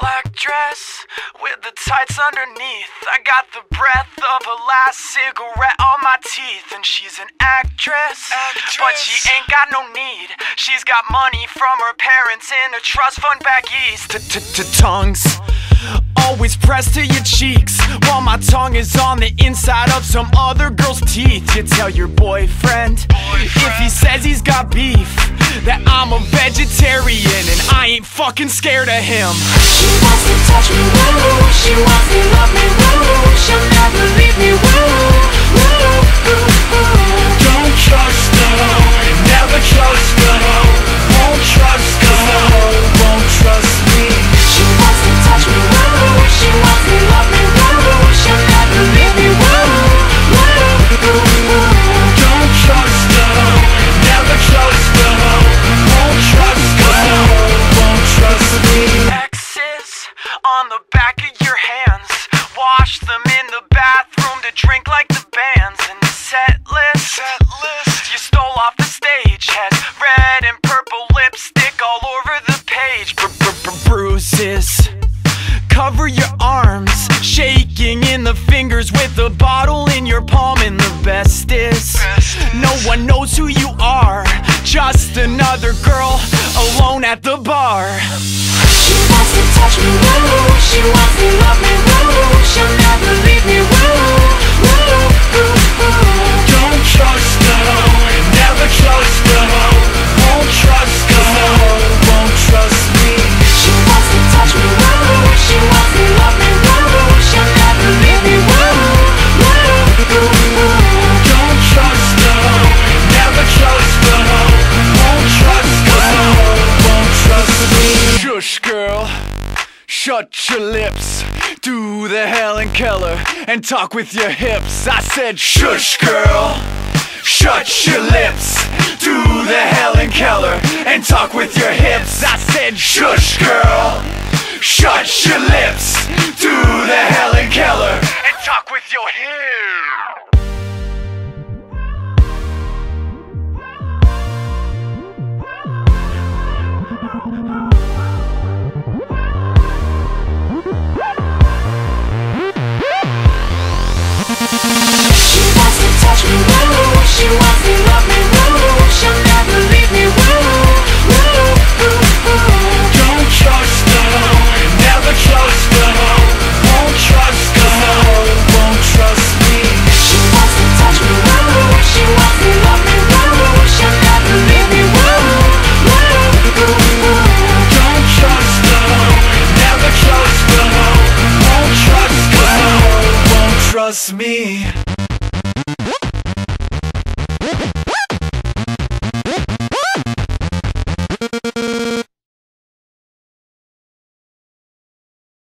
black dress with the tights underneath. I got the breath of her last cigarette on my teeth. And she's an actress, but she ain't got no need. She's got money from her parents in a trust fund back east. Tongues always pressed to your cheeks, while my tongue is on the inside of some other girl's teeth. You tell your boyfriend, if he says he's got beef, that I'm a vegetarian and I ain't fucking scared of him. She wants to touch me, woo. She wants to love me, woo. She'll never leave me, woo. Don't trust her, never trust her. Won't trust her, won't trust me. She wants to touch me, woo. She wants to love me, woo. She'll never leave me, woo. Don't trust her, never trust her. Won't trust her, won't trust me. X's on the back of your hands, wash them in the bathroom to drink like the bands. And the set list you stole off the stage has red and purple lipstick all over the page. Bruises cover your arms, shaking in the fingers with a bottle in your palm. And the best is, no one knows who you are, just another girl alone at the bar. She wants to touch me, woo. She wants to love me, woo. She'll never leave me, woo. Don't trust her, never trust her. Won't trust her, won't trust me. She wants to touch me, woo. She wants to love me, woo. She'll never leave me, woo. Don't trust her, never trust her. Won't trust her, won't trust me. Shush girl, shut your lips. Do the Helen Keller and talk with your hips. I said shush girl, shut your lips. Do the Helen Keller and talk with your hips. I said shush girl, shut your lips. Do the Helen Keller and talk with your hips. She wants to touch me, woo. She wants to love me, woo. She'll never leave me, woo. Don't trust her, never trust her. Won't trust her, won't trust me. She wants to touch me, woo. She wants to love me, woo. She'll never leave me, woo. Don't trust her, never trust her. Won't trust her, won't trust me.